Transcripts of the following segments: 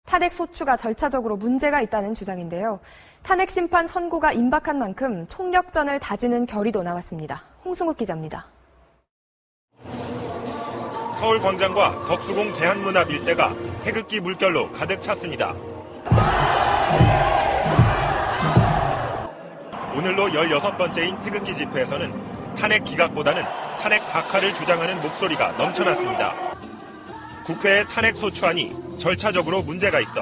탄핵 소추가 절차적으로 문제가 있다는 주장인데요. 탄핵 심판 선고가 임박한 만큼 총력전을 다지는 결의도 나왔습니다. 홍승욱 기자입니다. 서울 광장과 덕수궁 대한문합 일대가 태극기 물결로 가득 찼습니다. 오늘로 16번째인 태극기 집회에서는 탄핵 기각보다는 탄핵 각하를 주장하는 목소리가 넘쳐났습니다. 국회의 탄핵 소추안이 절차적으로 문제가 있어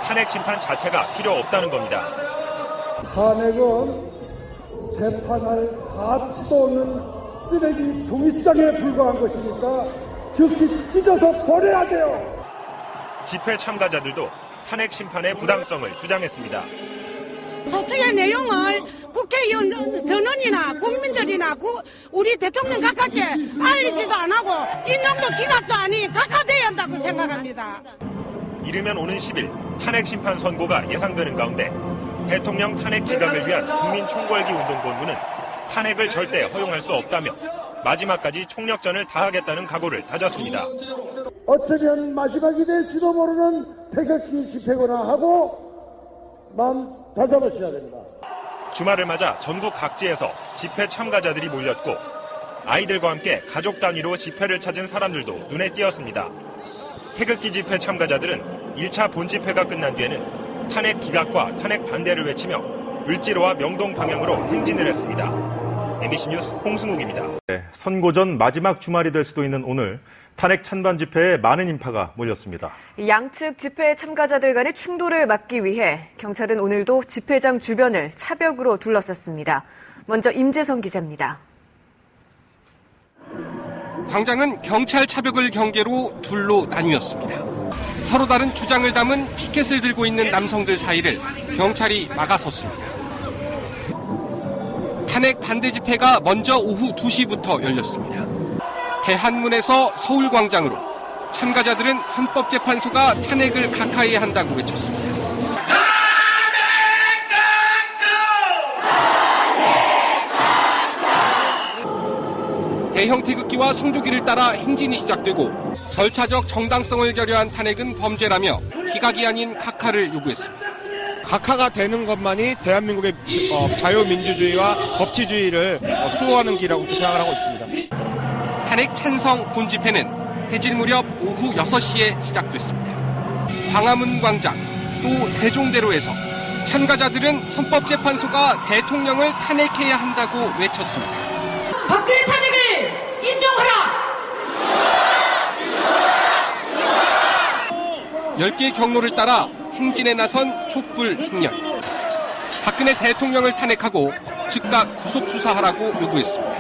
탄핵 심판 자체가 필요 없다는 겁니다. 탄핵은 재판할 가치도 없는 쓰레기 종이장에 불과한 것이니까 즉시 찢어서 버려야 돼요. 집회 참가자들도 탄핵 심판의 부당성을 주장했습니다. 소추의 내용을 국회의원 전원이나 국민들이나 우리 대통령 각하께 알리지도 안 하고 인용도 기각도 아니 각하돼야 한다고 생각합니다. 이르면 오는 10일 탄핵 심판 선고가 예상되는 가운데 대통령 탄핵 기각을 위한 국민총궐기 운동본부는 탄핵을 절대 허용할 수 없다며 마지막까지 총력전을 다하겠다는 각오를 다졌습니다. 어쩌면 마지막이 될지도 모르는 태극기 집회거나 하고 마음 다잡으셔야 됩니다. 주말을 맞아 전국 각지에서 집회 참가자들이 몰렸고 아이들과 함께 가족 단위로 집회를 찾은 사람들도 눈에 띄었습니다. 태극기 집회 참가자들은 1차 본집회가 끝난 뒤에는 탄핵 기각과 탄핵 반대를 외치며 을지로와 명동 방향으로 행진을 했습니다. MBC 뉴스 홍승욱입니다. 선고 전 마지막 주말이 될 수도 있는 오늘 탄핵 찬반 집회에 많은 인파가 몰렸습니다. 양측 집회 참가자들 간의 충돌을 막기 위해 경찰은 오늘도 집회장 주변을 차벽으로 둘러쌌습니다. 먼저 임재성 기자입니다. 광장은 경찰 차벽을 경계로 둘로 나뉘었습니다. 서로 다른 주장을 담은 피켓을 들고 있는 남성들 사이를 경찰이 막아섰습니다. 탄핵 반대 집회가 먼저 오후 2시부터 열렸습니다. 대한문에서 서울광장으로 참가자들은 헌법재판소가 탄핵을 각하해야 한다고 외쳤습니다. 대형 태극기와 성조기를 따라 행진이 시작되고 절차적 정당성을 결여한 탄핵은 범죄라며 기각이 아닌 각하를 요구했습니다. 각하가 되는 것만이 대한민국의 자유민주주의와 법치주의를 수호하는 길이라고 생각을 하고 있습니다. 탄핵 찬성 본집회는 해질 무렵 오후 6시에 시작됐습니다. 광화문 광장 또 세종대로에서 참가자들은 헌법재판소가 대통령을 탄핵해야 한다고 외쳤습니다. 박근혜 탄핵을 인정하라! 10개의 경로를 따라 행진에 나선 촛불 행렬. 박근혜 대통령을 탄핵하고 즉각 구속수사하라고 요구했습니다.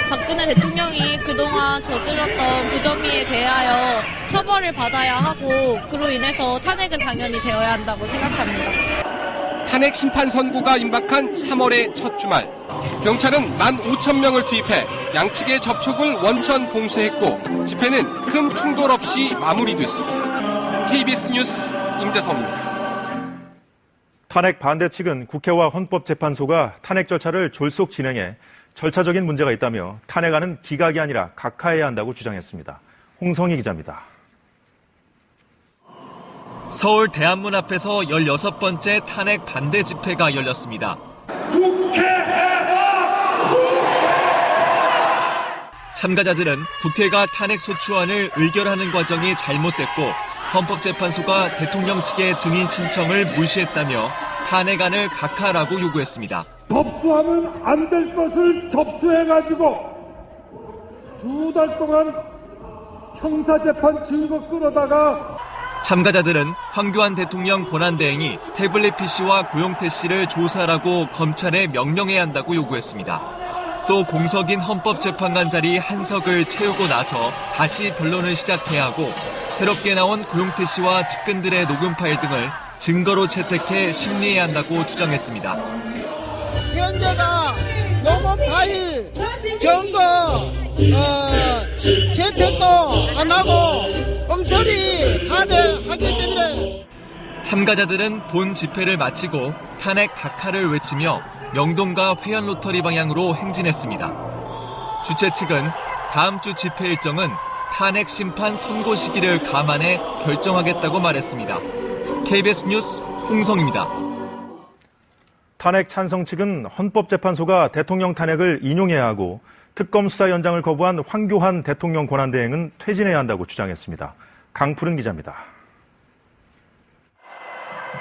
박근혜 대통령이 그동안 저질렀던 부정의에 대하여 처벌을 받아야 하고 그로 인해서 탄핵은 당연히 되어야 한다고 생각합니다. 탄핵 심판 선고가 임박한 3월의 첫 주말. 경찰은 15,000명을 투입해 양측의 접촉을 원천 봉쇄했고 집회는 큰 충돌 없이 마무리됐습니다. KBS 뉴스 임재성입니다. 탄핵 반대 측은 국회와 헌법재판소가 탄핵 절차를 졸속 진행해 절차적인 문제가 있다며 탄핵안은 기각이 아니라 각하해야 한다고 주장했습니다. 홍성희 기자입니다. 서울 대한문 앞에서 16번째 탄핵 반대 집회가 열렸습니다. 참가자들은 국회가 탄핵 소추안을 의결하는 과정이 잘못됐고 헌법재판소가 대통령 측의 증인 신청을 무시했다며 탄핵안을 각하라고 요구했습니다. 접수하면 안 될 것을 접수해가지고 2달 동안 형사재판 증거 끌어다가 참가자들은 황교안 대통령 권한대행이 태블릿 PC와 고용태 씨를 조사하라고 검찰에 명령해야 한다고 요구했습니다. 또 공석인 헌법재판관 자리 한석을 채우고 나서 다시 변론을 시작해야 하고 새롭게 나온 고용태 씨와 측근들의 녹음 파일 등을 증거로 채택해 심리해야 한다고 주장했습니다. 현재가 녹음 파일, 증거, 채택도 안 하고 엉터리 탄핵하기 때문에 참가자들은 본 집회를 마치고 탄핵 각하를 외치며 명동과 회원로터리 방향으로 행진했습니다. 주최 측은 다음 주 집회 일정은 탄핵 심판 선고 시기를 감안해 결정하겠다고 말했습니다. KBS 뉴스 홍성입니다. 탄핵 찬성 측은 헌법재판소가 대통령 탄핵을 인용해야 하고 특검 수사 연장을 거부한 황교안 대통령 권한대행은 퇴진해야 한다고 주장했습니다. 강푸른 기자입니다.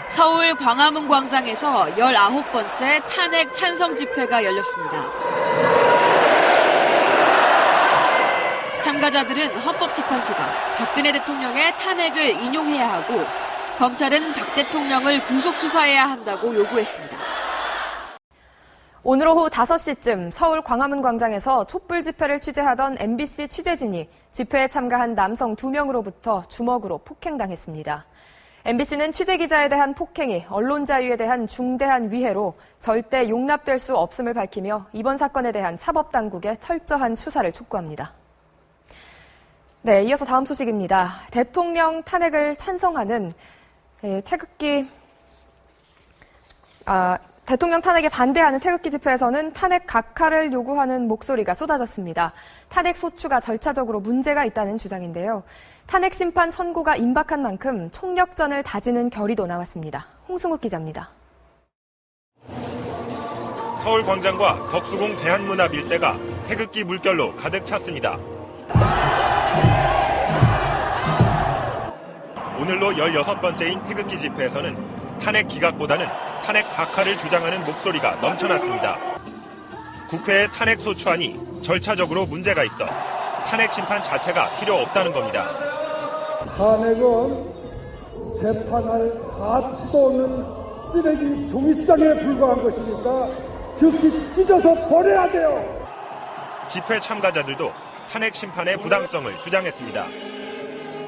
서울 광화문 광장에서 19번째 탄핵 찬성 집회가 열렸습니다. 참가자들은 헌법재판소가 박근혜 대통령의 탄핵을 인용해야 하고 검찰은 박 대통령을 구속수사해야 한다고 요구했습니다. 오늘 오후 5시쯤 서울 광화문 광장에서 촛불 집회를 취재하던 MBC 취재진이 집회에 참가한 남성 2명으로부터 주먹으로 폭행당했습니다. MBC는 취재기자에 대한 폭행이 언론 자유에 대한 중대한 위해로 절대 용납될 수 없음을 밝히며 이번 사건에 대한 사법당국의 철저한 수사를 촉구합니다. 네, 이어서 다음 소식입니다. 대통령 탄핵을 찬성하는 대통령 탄핵에 반대하는 태극기 집회에서는 탄핵 각하를 요구하는 목소리가 쏟아졌습니다. 탄핵 소추가 절차적으로 문제가 있다는 주장인데요. 탄핵 심판 선고가 임박한 만큼 총력전을 다지는 결의도 나왔습니다. 홍승욱 기자입니다. 서울 광장과 덕수궁 대한문 앞 일대가 태극기 물결로 가득 찼습니다. 오늘로 16번째인 태극기 집회에서는 탄핵 기각보다는 탄핵 각하를 주장하는 목소리가 넘쳐났습니다. 국회의 탄핵 소추안이 절차적으로 문제가 있어 탄핵 심판 자체가 필요 없다는 겁니다. 탄핵은 재판할 가치도 없는 쓰레기 종이장에 불과한 것이니까 즉시 찢어서 버려야 돼요. 집회 참가자들도 탄핵 심판의 부당성을 주장했습니다.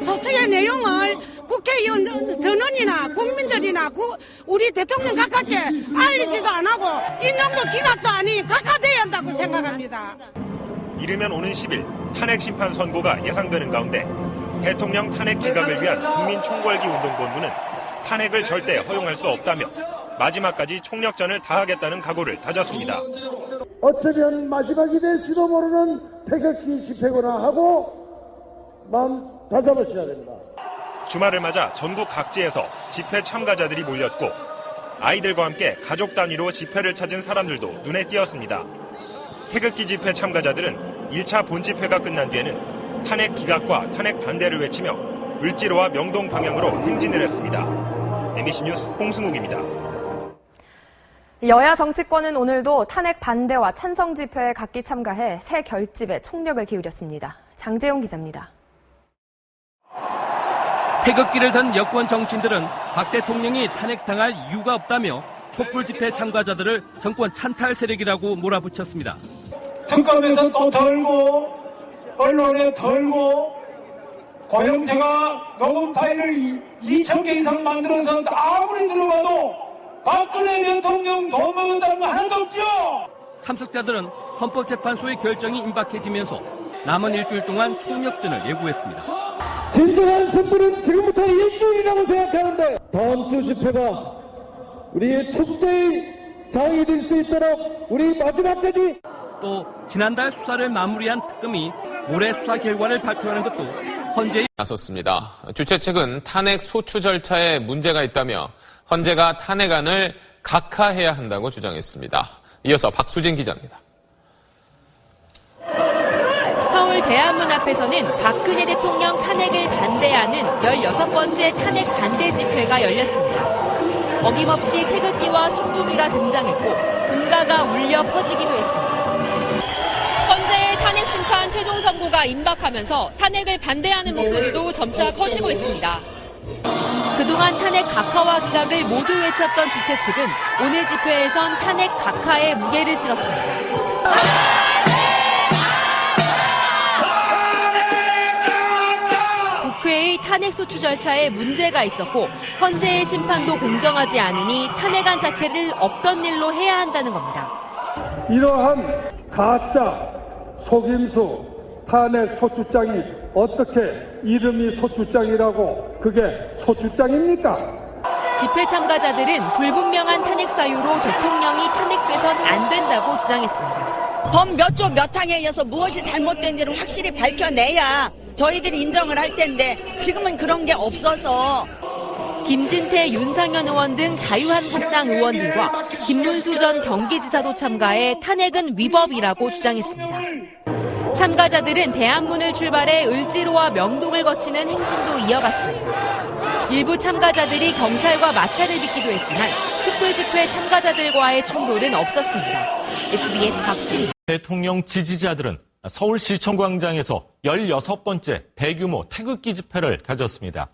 소추의 내용을 국회의원 전원이나 국민들이나 우리 대통령 각하께 알리지도 안 하고 인용도 기각도 아닌 각하돼야 한다고 생각합니다. 이르면 오는 10일 탄핵 심판 선고가 예상되는 가운데 대통령 탄핵 기각을 위한 국민총궐기 운동본부는 탄핵을 절대 허용할 수 없다며 마지막까지 총력전을 다하겠다는 각오를 다졌습니다. 어쩌면 마지막이 될지도 모르는 태극기 집회구나 하고 마음 다잡으셔야 됩니다. 주말을 맞아 전국 각지에서 집회 참가자들이 몰렸고 아이들과 함께 가족 단위로 집회를 찾은 사람들도 눈에 띄었습니다. 태극기 집회 참가자들은 1차 본집회가 끝난 뒤에는 탄핵 기각과 탄핵 반대를 외치며 을지로와 명동 방향으로 행진을 했습니다. MBC 뉴스 홍승욱입니다. 여야 정치권은 오늘도 탄핵 반대와 찬성 집회에 각기 참가해 새 결집에 총력을 기울였습니다. 장재용 기자입니다. 태극기를 단 여권 정치인들은 박 대통령이 탄핵당할 이유가 없다며 촛불 집회 참가자들을 정권 찬탈 세력이라고 몰아붙였습니다. 특검에서 또 덜고 언론에 덜고 고영태가 녹음 파일을 2,000개 이상 만들어서 아무리 들어봐도 박근혜 대통령 돈 먹는다는 거 하나도 없죠. 참석자들은 헌법재판소의 결정이 임박해지면서 남은 일주일 동안 총력전을 예고했습니다. 진정한 승부는 지금부터 일주일이라고 생각하는데 다음 주 집회가 우리의 축제의 장이 될 수 있도록 우리 마지막까지 또 지난달 수사를 마무리한 특검이 모레 수사 결과를 발표하는 것도 헌재의 나섰습니다. 주최 측은 탄핵 소추 절차에 문제가 있다며 헌재가 탄핵안을 각하해야 한다고 주장했습니다. 이어서 박수진 기자입니다. 서울 대한문 앞에서는 박근혜 대통령 탄핵을 반대하는 16번째 탄핵 반대 집회가 열렸습니다. 어김없이 태극기와 성조기가 등장했고 군가가 울려 퍼지기도 했습니다. 헌재의 탄핵 심판 최종 선고가 임박하면서 탄핵을 반대하는 목소리도 점차 커지고 있습니다. 그동안 탄핵 각하와 기각을 모두 외쳤던 주최 측은 오늘 집회에선 탄핵 각하에 무게를 실었습니다. 국회의 탄핵 소추 절차에 문제가 있었고 헌재의 심판도 공정하지 않으니 탄핵안 자체를 없던 일로 해야 한다는 겁니다. 이러한 가짜 속임수 탄핵 소추장이 어떻게 이름이 소추장이라고 그게 소추장입니까? 집회 참가자들은 불분명한 탄핵 사유로 대통령이 탄핵돼선 안 된다고 주장했습니다. 법 몇 조 몇 항에 의해서 무엇이 잘못된지를 확실히 밝혀내야 저희들이 인정을 할 텐데 지금은 그런 게 없어서. 김진태, 윤상현 의원 등 자유한국당 의원들과 김문수 전 경기지사도 참가해 탄핵은 위법이라고 주장했습니다. 참가자들은 대안문을 출발해 을지로와 명동을 거치는 행진도 이어갔습니다. 일부 참가자들이 경찰과 마찰을 빚기도 했지만 촛불 집회 참가자들과의 충돌은 없었습니다. SBS 박수진입니다. 대통령 지지자들은 서울시청 광장에서 16번째 대규모 태극기 집회를 가졌습니다.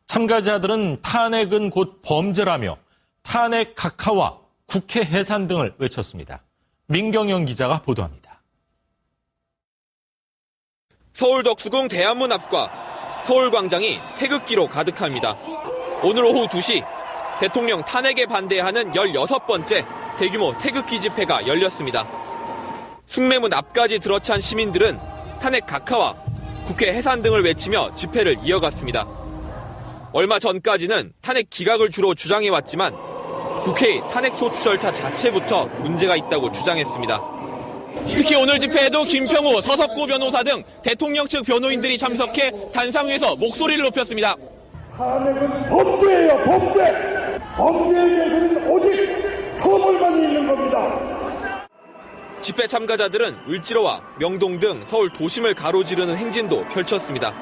참가자들은 탄핵은 곧 범죄라며 탄핵 각하와 국회 해산 등을 외쳤습니다. 민경영 기자가 보도합니다. 서울 덕수궁 대안문 앞과 서울광장이 태극기로 가득합니다. 오늘 오후 2시 대통령 탄핵에 반대하는 16번째 대규모 태극기 집회가 열렸습니다. 숭례문 앞까지 들어찬 시민들은 탄핵 각하와 국회 해산 등을 외치며 집회를 이어갔습니다. 얼마 전까지는 탄핵 기각을 주로 주장해왔지만 국회의 탄핵 소추 절차 자체부터 문제가 있다고 주장했습니다. 특히 오늘 집회에도 김평우, 서석구 변호사 등 대통령 측 변호인들이 참석해 단상위에서 목소리를 높였습니다. 탄핵은 범죄예요, 범죄! 범죄에 대해서는 오직 처벌만 있는 겁니다. 집회 참가자들은 을지로와 명동 등 서울 도심을 가로지르는 행진도 펼쳤습니다.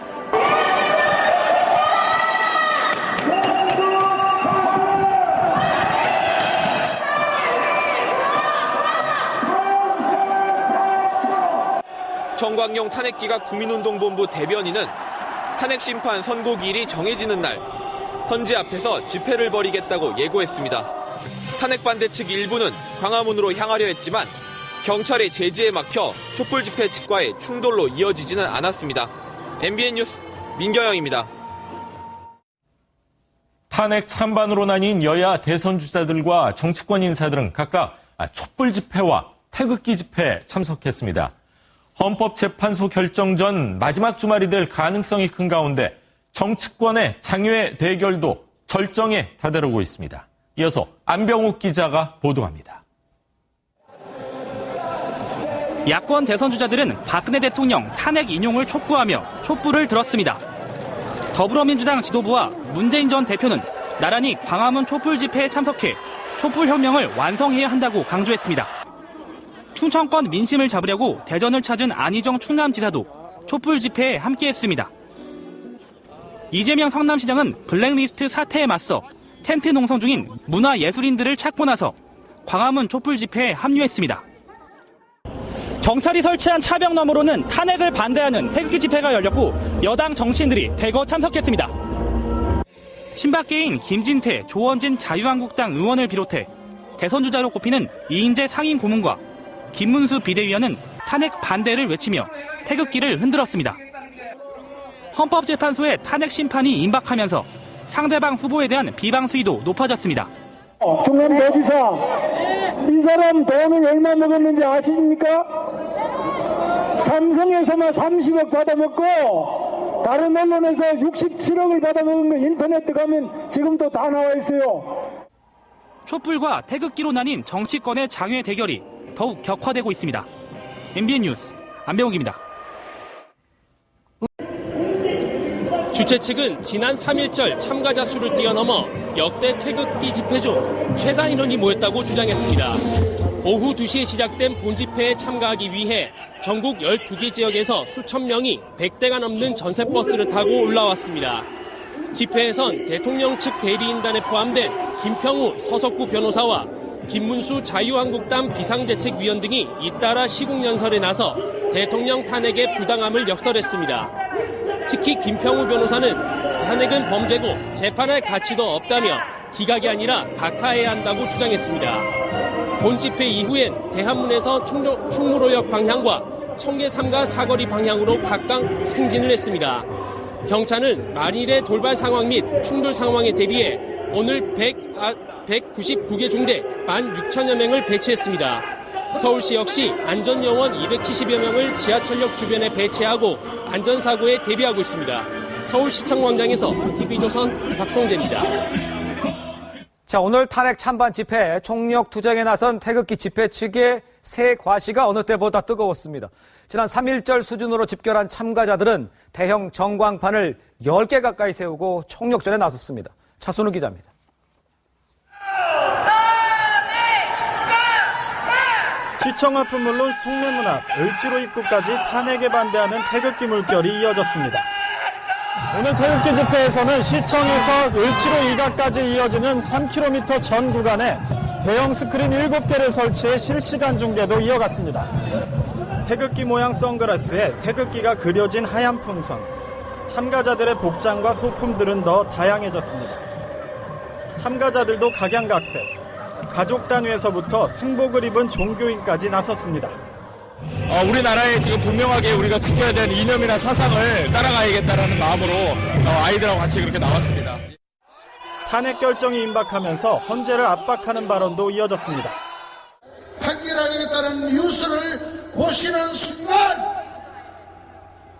정광용 탄핵기각 국민운동본부 대변인은 탄핵심판 선고기일이 정해지는 날 헌재 앞에서 집회를 벌이겠다고 예고했습니다. 탄핵반대 측 일부는 광화문으로 향하려 했지만 경찰의 제지에 막혀 촛불 집회 측과의 충돌로 이어지지는 않았습니다. MBN 뉴스 민경영입니다. 탄핵 찬반으로 나뉜 여야 대선 주자들과 정치권 인사들은 각각 촛불 집회와 태극기 집회에 참석했습니다. 헌법재판소 결정 전 마지막 주말이 될 가능성이 큰 가운데 정치권의 장외 대결도 절정에 다다르고 있습니다. 이어서 안병욱 기자가 보도합니다. 야권 대선 주자들은 박근혜 대통령 탄핵 인용을 촉구하며 촛불을 들었습니다. 더불어민주당 지도부와 문재인 전 대표는 나란히 광화문 촛불 집회에 참석해 촛불혁명을 완성해야 한다고 강조했습니다. 충청권 민심을 잡으려고 대전을 찾은 안희정 충남지사도 촛불 집회에 함께했습니다. 이재명 성남시장은 블랙리스트 사태에 맞서 텐트 농성 중인 문화예술인들을 찾고 나서 광화문 촛불 집회에 합류했습니다. 경찰이 설치한 차벽 너머로는 탄핵을 반대하는 태극기 집회가 열렸고 여당 정치인들이 대거 참석했습니다. 친박계인 김진태, 조원진 자유한국당 의원을 비롯해 대선 주자로 꼽히는 이인재 상임 고문과 김문수 비대위원은 탄핵 반대를 외치며 태극기를 흔들었습니다. 헌법재판소의 탄핵 심판이 임박하면서 상대방 후보에 대한 비방 수위도 높아졌습니다. 충남도지사, 이 사람 돈을 얼마 먹었는지 아십니까? 삼성에서만 30억 받아먹고 다른 언론에서 67억을 받아먹은 거 인터넷 들어가면 지금도 다 나와 있어요. 촛불과 태극기로 나뉜 정치권의 장외 대결이 더욱 격화되고 있습니다. MBN 뉴스 안병욱입니다. 주최 측은 지난 3.1절 참가자 수를 뛰어넘어 역대 태극기 집회 중 최다 인원이 모였다고 주장했습니다. 오후 2시에 시작된 본집회에 참가하기 위해 전국 12개 지역에서 수천 명이 100대가 넘는 전세버스를 타고 올라왔습니다. 집회에선 대통령 측 대리인단에 포함된 김평우 서석구 변호사와 김문수 자유한국당 비상대책위원 등이 잇따라 시국연설에 나서 대통령 탄핵의 부당함을 역설했습니다. 특히 김평우 변호사는 탄핵은 범죄고 재판할 가치도 없다며 기각이 아니라 각하해야 한다고 주장했습니다. 본 집회 이후엔 대한문에서 충무로역 방향과 청계 3가 사거리 방향으로 각각 행진을 했습니다. 경찰은 만일의 돌발 상황 및 충돌 상황에 대비해 오늘 199개 중대 16,000여 명을 배치했습니다. 서울시 역시 안전요원 270여 명을 지하철역 주변에 배치하고 안전사고에 대비하고 있습니다. 서울시청 광장에서 TV조선 박성재입니다. 자, 오늘 탄핵 찬반 집회 총력 투쟁에 나선 태극기 집회 측의 새 과시가 어느 때보다 뜨거웠습니다. 지난 3.1절 수준으로 집결한 참가자들은 대형 전광판을 10개 가까이 세우고 총력전에 나섰습니다. 차순우 기자입니다. 시청 앞은 물론 숭례문 앞, 을지로 입구까지 탄핵에 반대하는 태극기 물결이 이어졌습니다. 오늘 태극기 집회에서는 시청에서 을지로 이가까지 이어지는 3km 전 구간에 대형 스크린 7개를 설치해 실시간 중계도 이어갔습니다. 태극기 모양 선글라스에 태극기가 그려진 하얀 풍선, 참가자들의 복장과 소품들은 더 다양해졌습니다. 참가자들도 각양각색, 가족 단위에서부터 승복을 입은 종교인까지 나섰습니다. 우리나라에 지금 분명하게 우리가 지켜야 되는 이념이나 사상을 따라가야겠다는 마음으로 아이들하고 같이 그렇게 나왔습니다. 탄핵 결정이 임박하면서 헌재를 압박하는 발언도 이어졌습니다. 판결하겠다는 뉴스를 보시는 순간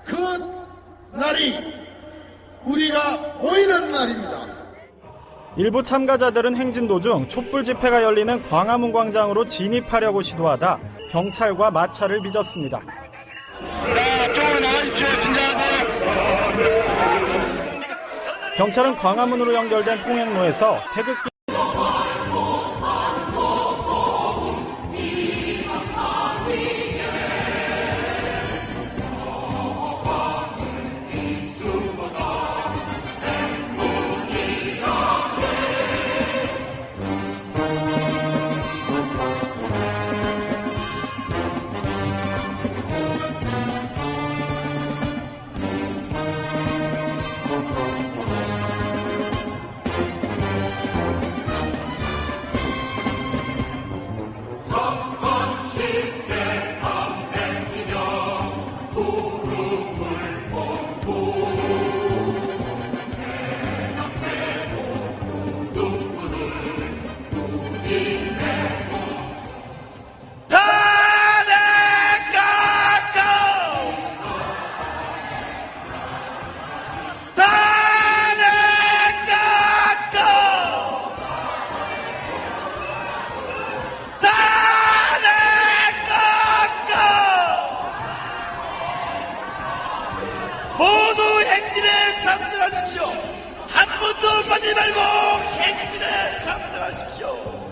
그 날이 우리가 모이는 날입니다. 일부 참가자들은 행진 도중 촛불 집회가 열리는 광화문 광장으로 진입하려고 시도하다 경찰과 마찰을 빚었습니다. 쪽으로 나와주십시오. 진정하세요. 경찰은 광화문으로 연결된 통행로에서 태극기 모두 행진에 참석하십시오. 한 분도 빠지지 말고 행진에 참석하십시오.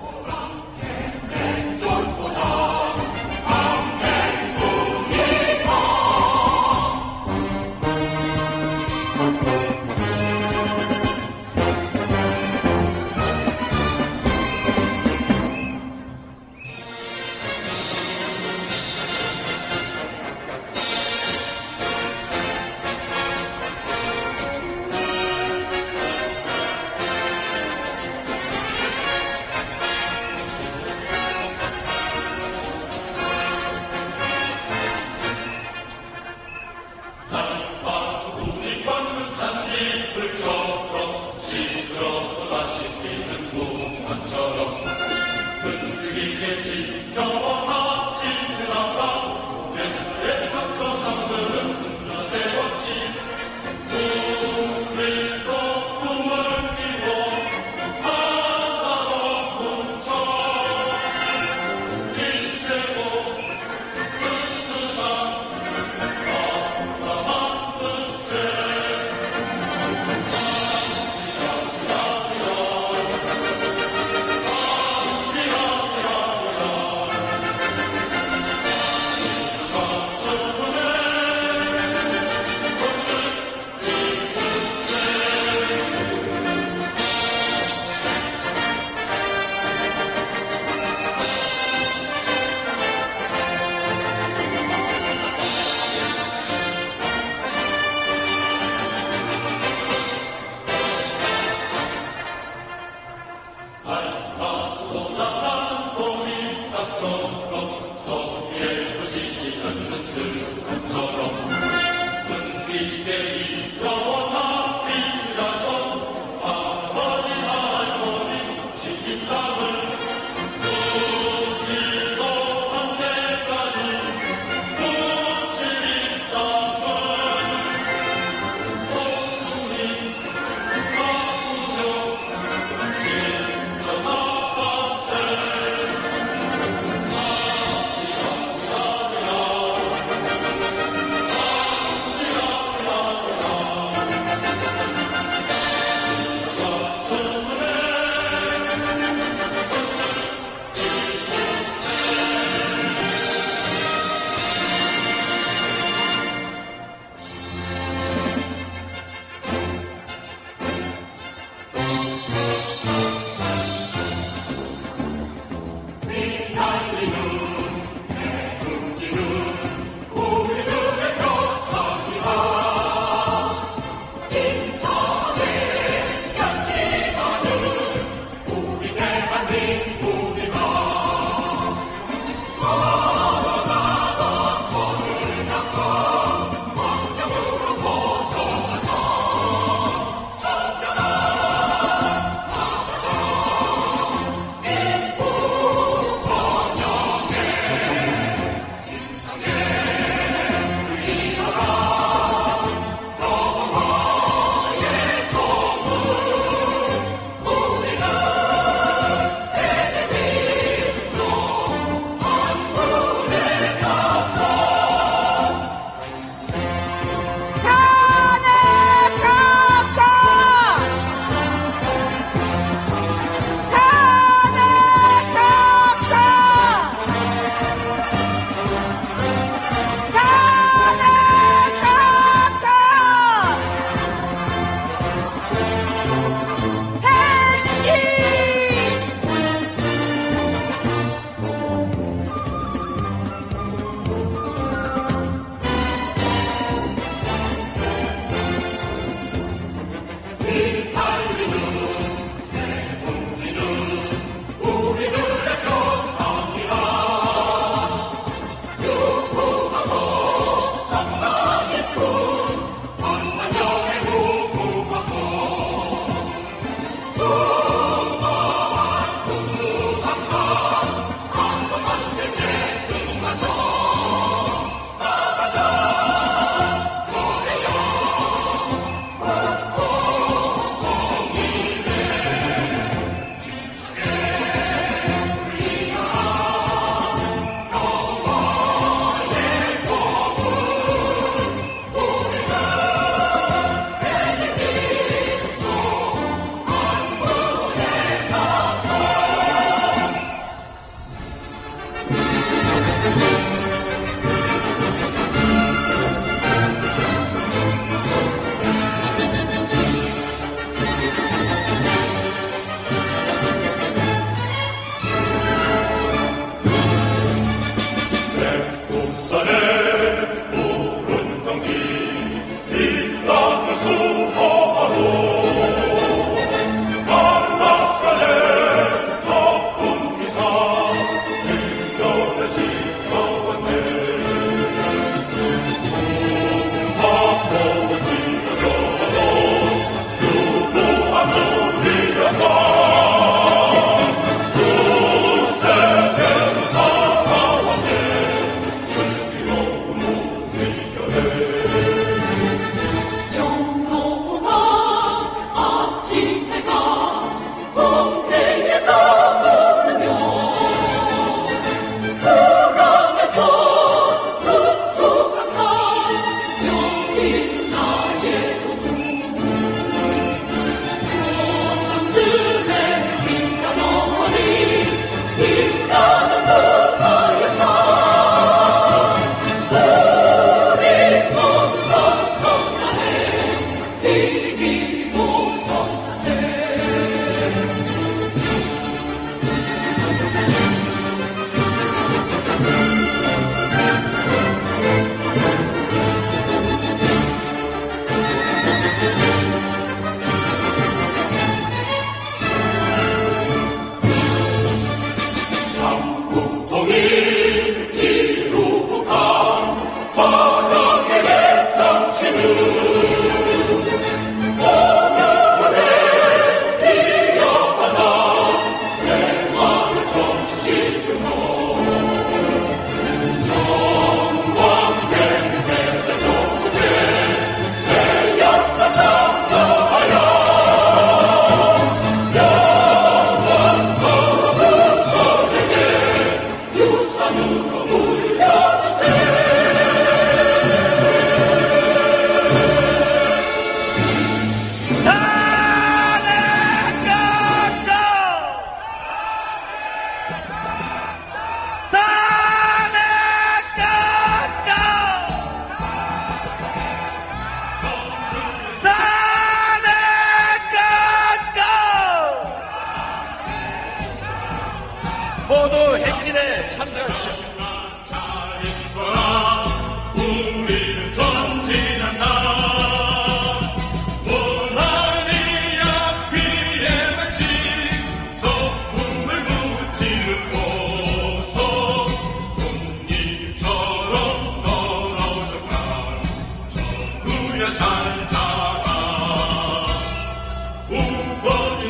참석하십시오.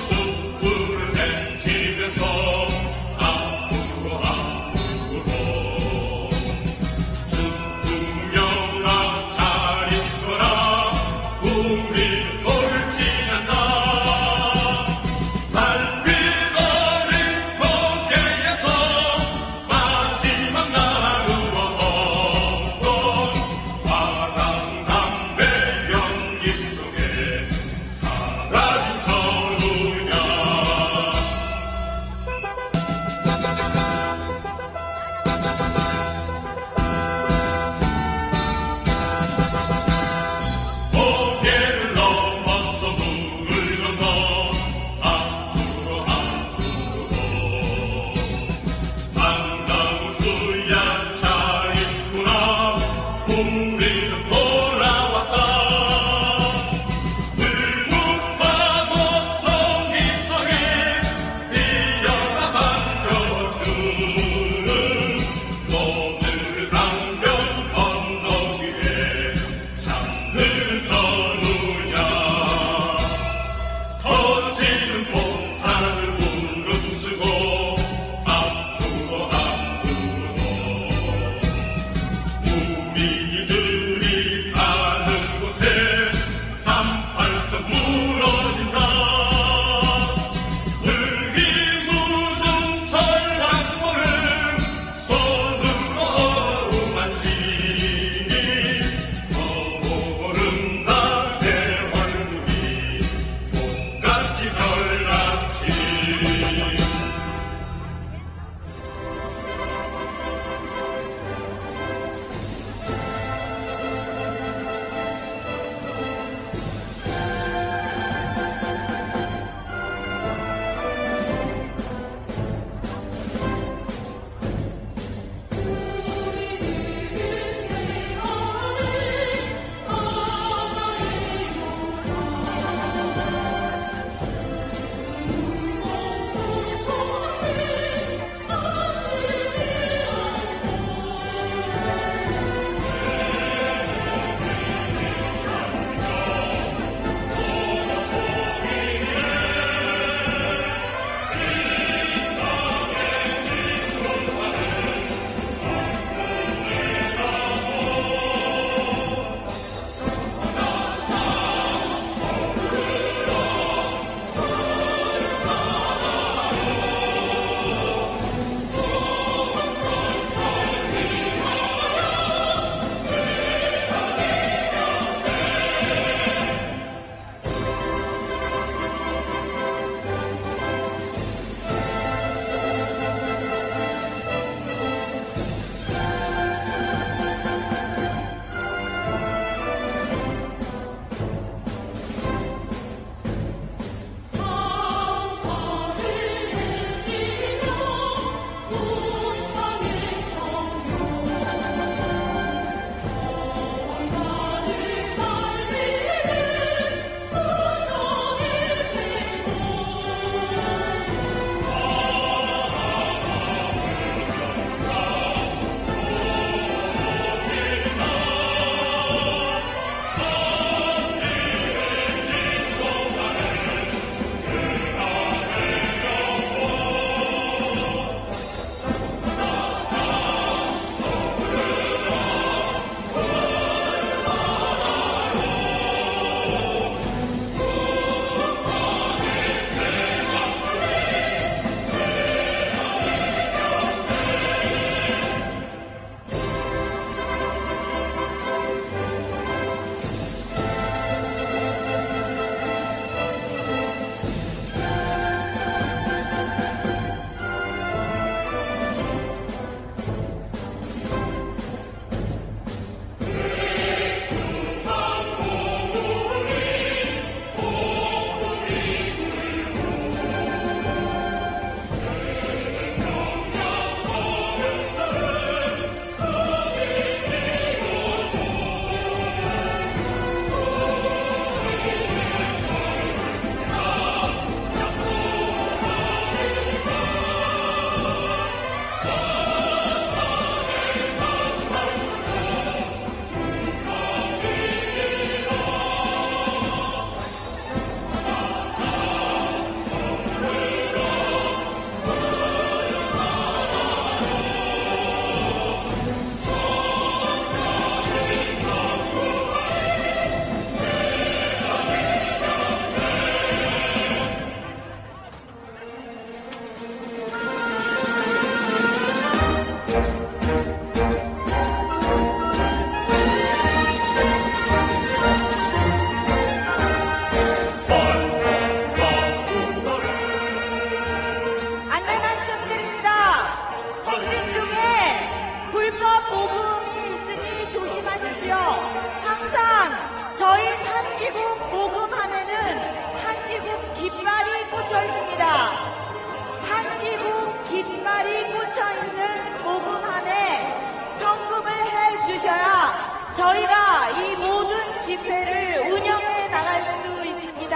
숲을 헤치면서 앞으로 모금함에는 탄기국 깃발이 꽂혀 있습니다. 탄기국 깃발이 꽂혀 있는 모금함에 성금을 해 주셔야 저희가 이 모든 집회를 운영해 나갈 수 있습니다.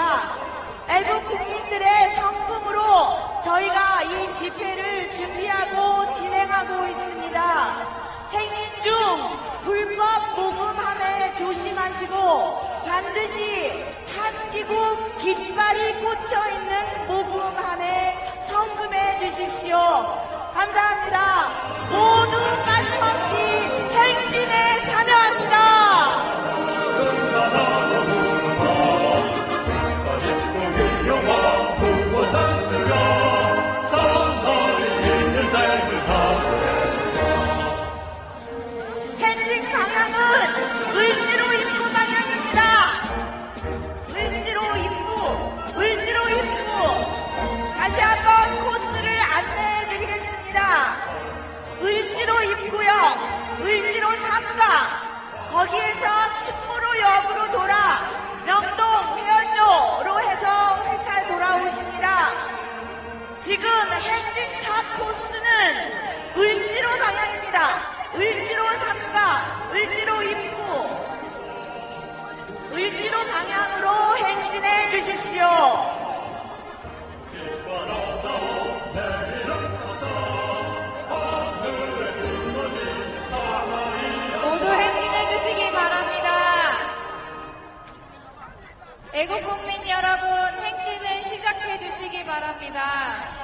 애국 국민들의 성금으로 저희가 이 집회를 준비하고 진행하고 있습니다. 행인 중 불법 모금함에 조심하시고 반드시 탄기국 깃발이 꽂혀 있는 모금함에 성금해 주십시오. 감사합니다. 모두 빠짐없이 행진에 참여합시다. 행진 방향은 을지로 입구 방향입니다. 을지로 입구. 다시 한번 코스를 안내해 드리겠습니다. 을지로 입구역, 을지로 3가, 거기에서 충무로역으로 돌아 명동 해연로로 해서 회차에 돌아오십니다. 지금 행진 첫 코스는 을지로 방향입니다. 을지로 3가, 을지로 입구, 을지로 방향으로 행진해 주십시오. 모두 행진해 주시기 바랍니다. 애국국민 여러분, 행진을 시작해 주시기 바랍니다.